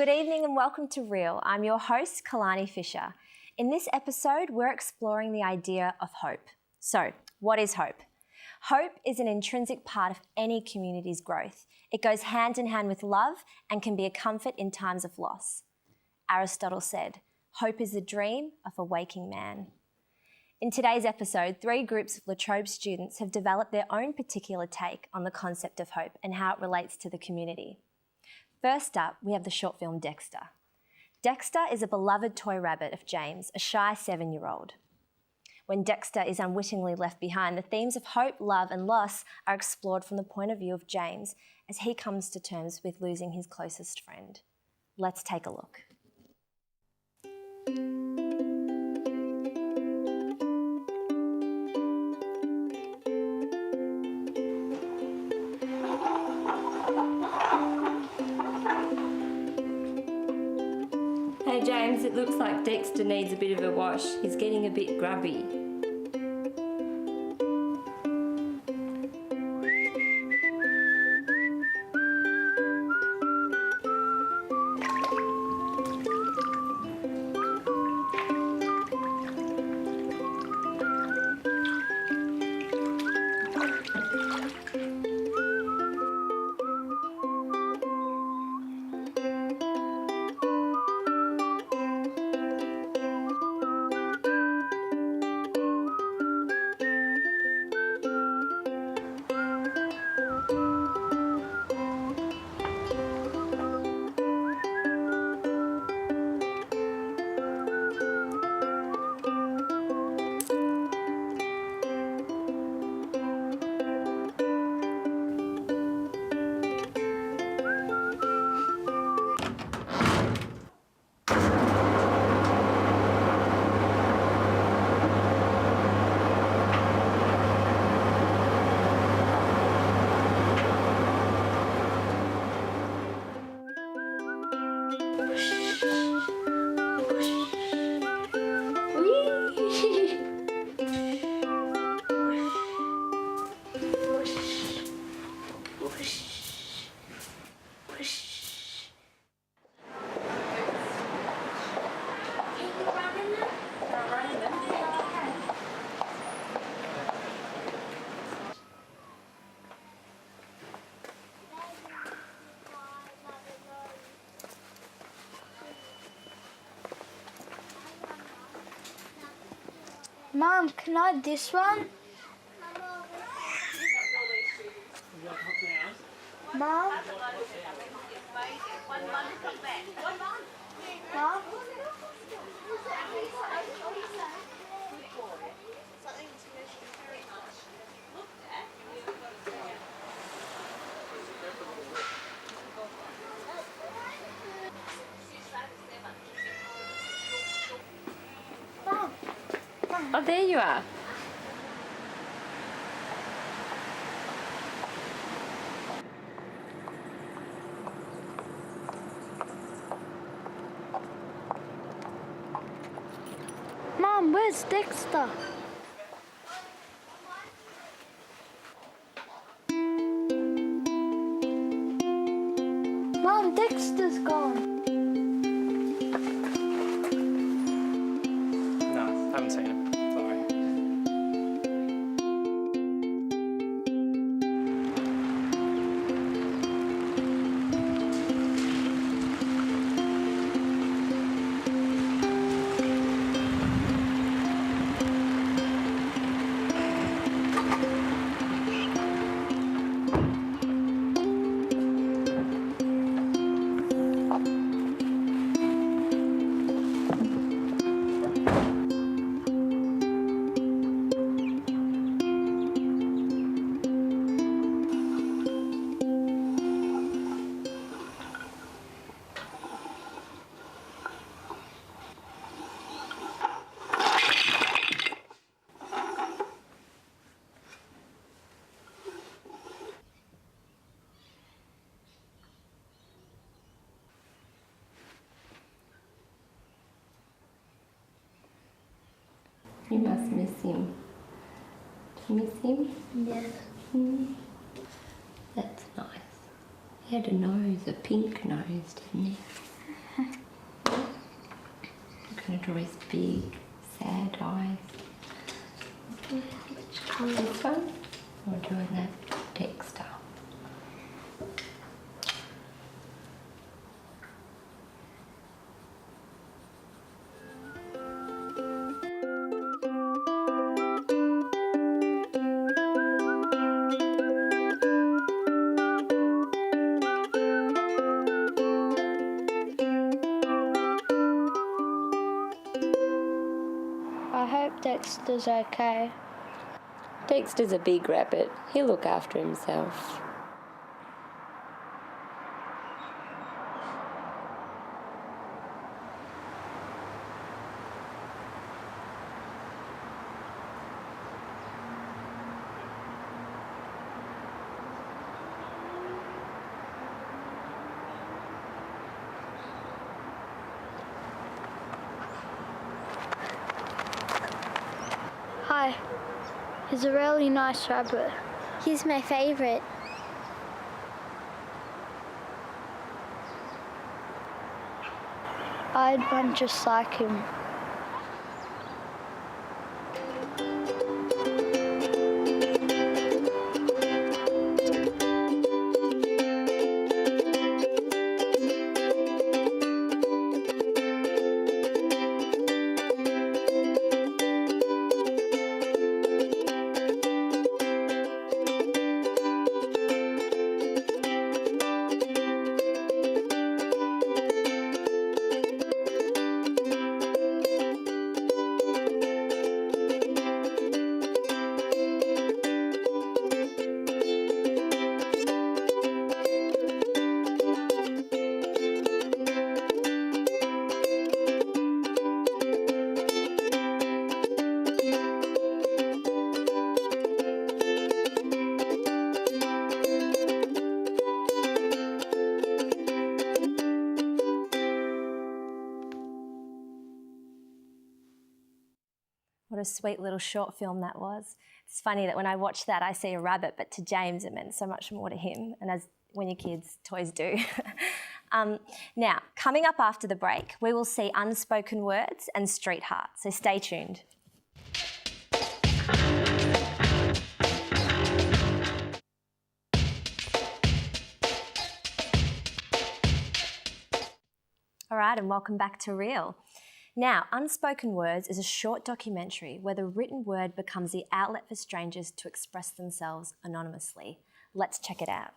Good evening and welcome to Real. I'm your host, Kalani Fisher. In this episode, we're exploring the idea of hope. So, what is hope? Hope is an intrinsic part of any community's growth. It goes hand in hand with love and can be a comfort in times of loss. Aristotle said, "Hope is the dream of a waking man." In today's episode, 3 groups of La Trobe students have developed their own particular take on the concept of hope and how it relates to the community. First up, we have the short film Dexter. Dexter is a beloved toy rabbit of James, a shy 7-year-old. When Dexter is unwittingly left behind, the themes of hope, love and loss are explored from the point of view of James as he comes to terms with losing his closest friend. Let's take a look. Hey James, it looks like Dexter needs a bit of a wash. He's getting a bit grubby. Mom, can I have this one? Mom? Mom? Oh, there you are. Mom, where's Dexter? Mom, Dexter's gone. No, haven't seen him. Sorry. You must miss him. Do you miss him? Yes. That's nice. He had a nose, a pink nose, didn't he? going to draw his big, sad eyes. Which colour is this one? Or doing that Dexter? I hope Dexter's okay. Dexter's a big rabbit. He'll look after himself. Hi. He's a really nice rabbit. He's my favourite. I'd want just like him. What a sweet little short film that was. It's funny that when I watch that, I see a rabbit, but to James, it meant so much more to him. And as when you're kids, toys do. Now, coming up after the break, we will see Unspoken Words and Street Heart. So stay tuned. All right, and welcome back to Real. Now, Unspoken Words is a short documentary where the written word becomes the outlet for strangers to express themselves anonymously. Let's check it out.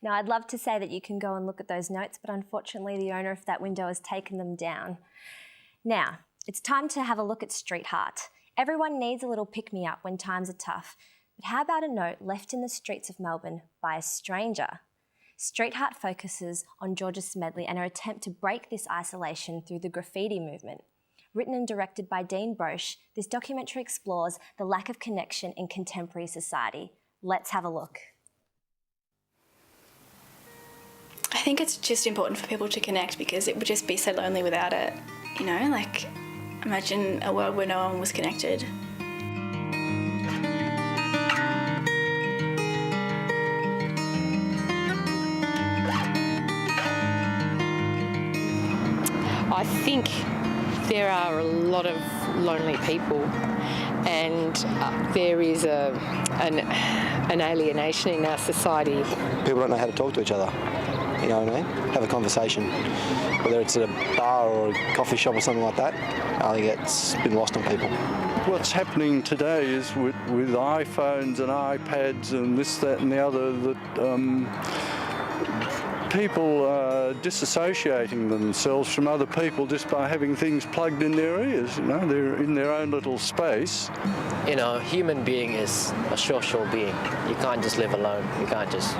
Now, I'd love to say that you can go and look at those notes, but unfortunately the owner of that window has taken them down. Now, it's time to have a look at Street Heart. Everyone needs a little pick-me-up when times are tough, but how about a note left in the streets of Melbourne by a stranger? Street Heart focuses on Georgia Smedley and her attempt to break this isolation through the graffiti movement. Written and directed by Dean Broche, this documentary explores the lack of connection in contemporary society. Let's have a look. I think it's just important for people to connect because it would just be so lonely without it. You know, like, imagine a world where no one was connected. I think there are a lot of lonely people, and there is an alienation in our society. People don't know how to talk to each other, you know what I mean? Have a conversation, whether it's at a bar or a coffee shop or something like that. I think it's been lost on people. What's happening today is with iPhones and iPads and this, that and the other, that people are disassociating themselves from other people just by having things plugged in their ears. You know, they're in their own little space. You know, a human being is a social being. You can't just live alone. You can't just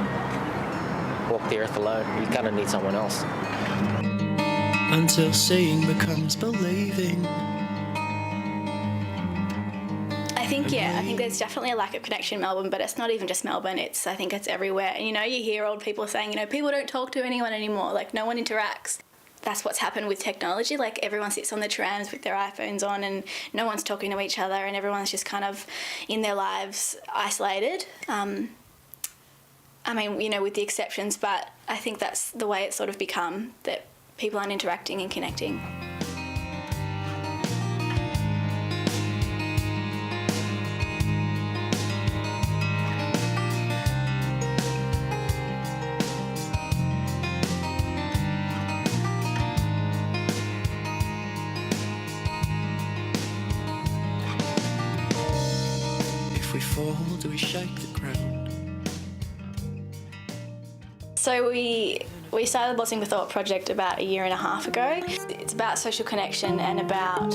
walk the earth alone. You kind of need someone else. Until seeing becomes believing. I think there's definitely a lack of connection in Melbourne, but it's not even just Melbourne, I think it's everywhere. And, you know, you hear old people saying, you know, people don't talk to anyone anymore, like no one interacts. That's what's happened with technology, like everyone sits on the trams with their iPhones on and no one's talking to each other and everyone's just kind of in their lives isolated. I mean, you know, with the exceptions, but I think that's the way it's sort of become, that people aren't interacting and connecting. We fall, do we shake the ground? So we started the Blossoming with Thought project about 1.5 years ago. It's about social connection and about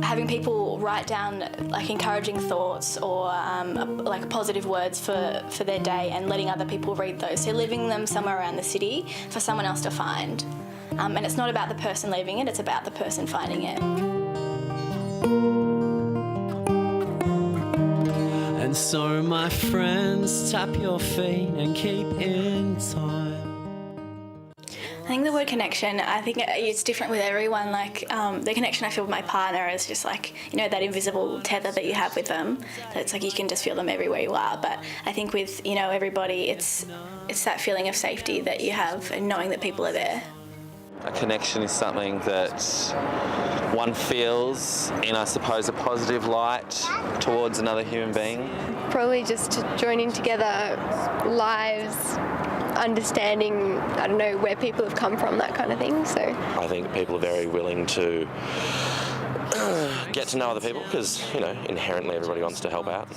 having people write down like encouraging thoughts or like positive words for their day and letting other people read those. So leaving them somewhere around the city for someone else to find. And it's not about the person leaving it, it's about the person finding it. And so, my friends, tap your feet and keep in time. I think the word connection, I think it's different with everyone. Like the connection I feel with my partner is just like, you know, that invisible tether that you have with them. That it's like you can just feel them everywhere you are. But I think with, you know, everybody, it's that feeling of safety that you have and knowing that people are there. A connection is something that one feels in, I suppose, a positive light towards another human being. Probably just joining together lives, understanding, I don't know, where people have come from, that kind of thing. So I think people are very willing to get to know other people because, you know, inherently everybody wants to help out.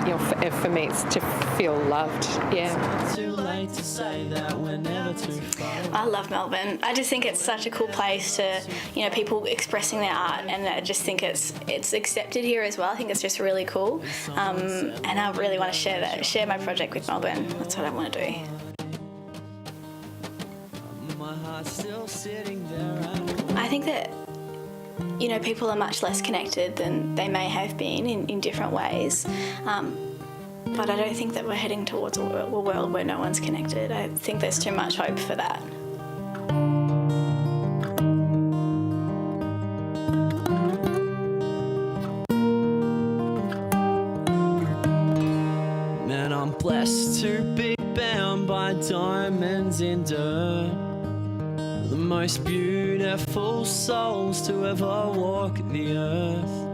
You know, for me, it's to feel loved, yeah. Too late to say that we're never too far. I love Melbourne. I just think it's such a cool place to, you know, people expressing their art, and I just think it's accepted here as well. I think it's just really cool, and I really want to share my project with Melbourne. That's what I want to do. My heart's still sitting there. I think that, you know, people are much less connected than they may have been in different ways. But I don't think that we're heading towards a world where no one's connected. I think there's too much hope for that. Man, I'm blessed to be bound by diamonds in dirt. The most beautiful souls to ever walk the earth.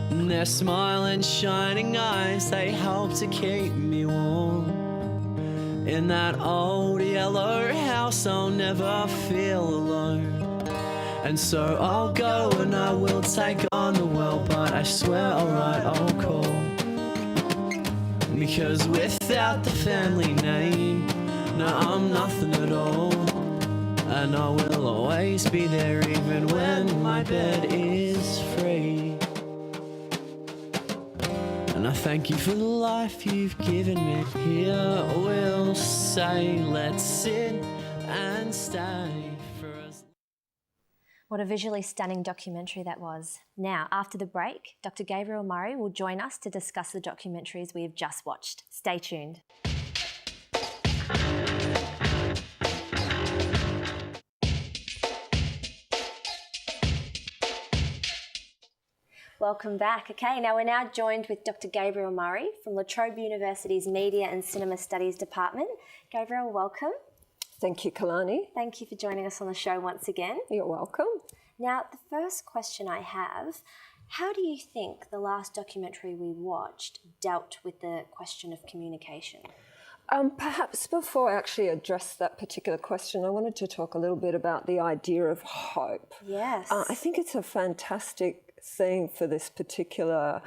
And their smiling, shining eyes, they help to keep me warm. In that old yellow house, I'll never feel alone. And so I'll go and I will take on the world, but I swear I'll write, I'll call. Because without the family name, I'm nothing at all. And I will always be there even when my bed is free. And I thank you for the life you've given me. Here we'll say, let's sit and stay for us. What a visually stunning documentary that was. Now, after the break, Dr. Gabriel Murray will join us to discuss the documentaries we have just watched. Stay tuned. Welcome back. Okay, now we're now joined with Dr. Gabriel Murray from La Trobe University's Media and Cinema Studies Department. Gabriel, welcome. Thank you, Kalani. Thank you for joining us on the show once again. You're welcome. Now, the first question I have, how do you think the last documentary we watched dealt with the question of communication? Perhaps before I actually address that particular question, I wanted to talk a little bit about the idea of hope. Yes. I think it's a fantastic theme for this particular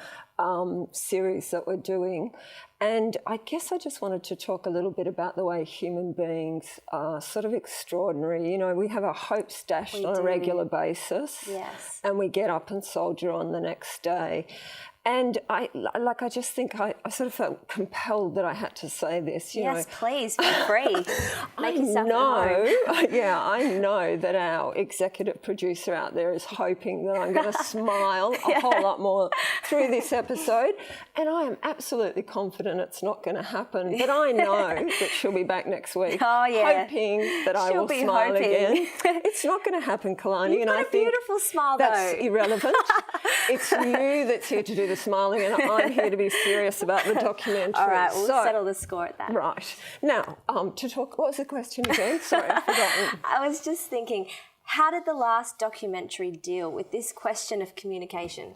series that we're doing. And I guess I just wanted to talk a little bit about the way human beings are sort of extraordinary. You know, we have our hopes dashed on a regular basis. Yes. And we get up and soldier on the next day. And I just think I sort of felt compelled that I had to say this. Yes, please, feel free. Make yourself at home. Yeah, I know that our executive producer out there is hoping that I'm going to smile a whole lot more through this episode. And I am absolutely confident it's not going to happen. But I know that she'll be back next week, hoping that I will smile again. It's not going to happen, Kalani. You've got a beautiful smile, though. That's irrelevant. It's you that's here to do the smiling, and I'm here to be serious about the documentary. All right, we'll settle the score at that. Right. Now, to talk, what was the question again? Sorry, I've forgotten. I was just thinking, how did the last documentary deal with this question of communication?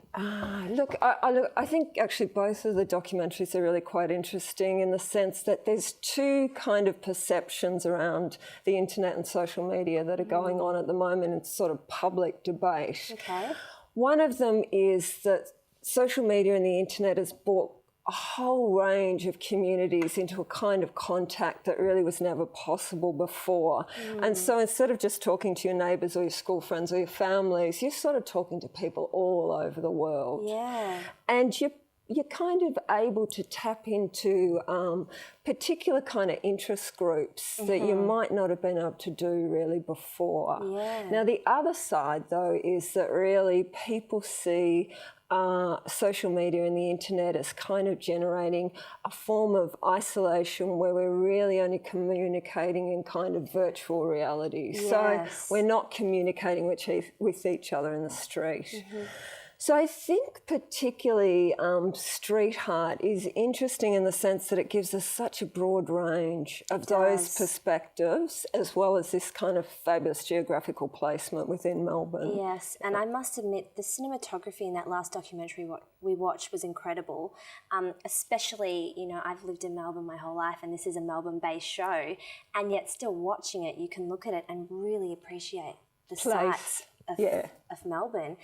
Look, I think actually both of the documentaries are really quite interesting in the sense that there's two kind of perceptions around the internet and social media that are going on at the moment in sort of public debate. Okay. One of them is that social media and the internet has brought a whole range of communities into a kind of contact that really was never possible before. And so instead of just talking to your neighbours or your school friends or your families, you're sort of talking to people all over the world. Yeah. And you're kind of able to tap into particular kind of interest groups that you might not have been able to do really before. Yeah. Now, the other side, though, is that really people see social media and the internet as kind of generating a form of isolation where we're really only communicating in kind of virtual reality. Yes. So we're not communicating with each other in the street. So I think particularly Street Art is interesting in the sense that it gives us such a broad range of those perspectives, as well as this kind of fabulous geographical placement within Melbourne. Yes, and I must admit the cinematography in that last documentary we watched was incredible, especially, you know, I've lived in Melbourne my whole life and this is a Melbourne-based show, and yet still watching it, you can look at it and really appreciate the sights of Melbourne.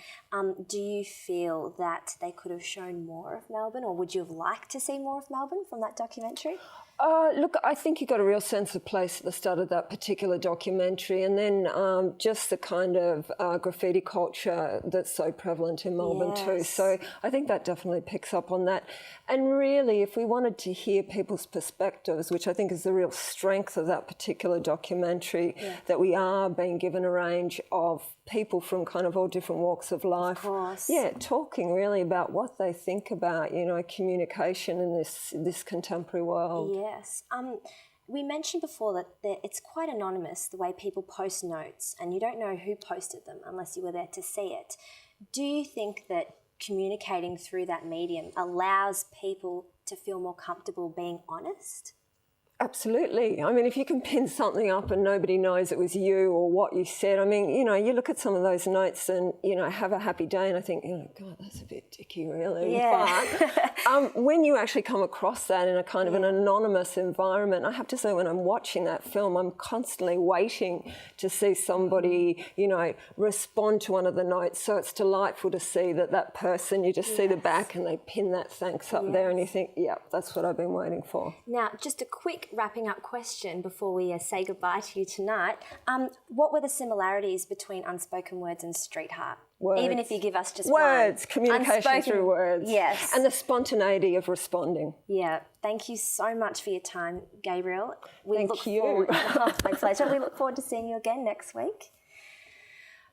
Do you feel that they could have shown more of Melbourne, or would you have liked to see more of Melbourne from that documentary? Look, I think you got a real sense of place at the start of that particular documentary, and then just the kind of graffiti culture that's so prevalent in Melbourne too. So I think that definitely picks up on that. And really, if we wanted to hear people's perspectives, which I think is the real strength of that particular documentary, that we are being given a range of people from kind of all different walks of life. Of course. Yeah, talking really about what they think about, you know, communication in this contemporary world. Yes. We mentioned before that it's quite anonymous, the way people post notes, and you don't know who posted them unless you were there to see it. Do you think that communicating through that medium allows people to feel more comfortable being honest? Absolutely. I mean, if you can pin something up and nobody knows it was you or what you said, I mean, you know, you look at some of those notes and, you know, have a happy day, and I think, you know, God, that's a bit dicky, really. Yeah. But when you actually come across that in a kind of an anonymous environment, I have to say when I'm watching that film, I'm constantly waiting to see somebody, you know, respond to one of the notes. So it's delightful to see that person, you just see the back and they pin that thanks up there and you think, yeah, that's what I've been waiting for. Now, just a quick quick wrapping up question before we say goodbye to you tonight. What were the similarities between unspoken words and street heart? Words. Even if you give us just words, one. communication through words. Yes. And the spontaneity of responding. Yeah. Thank you so much for your time, Gabriel. Thank you. Forward, oh, my pleasure. We look forward to seeing you again next week.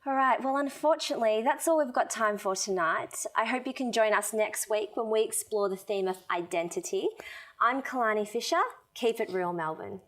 All right, well, unfortunately, that's all we've got time for tonight. I hope you can join us next week when we explore the theme of identity. I'm Kalani Fisher. Keep it real, Melbourne.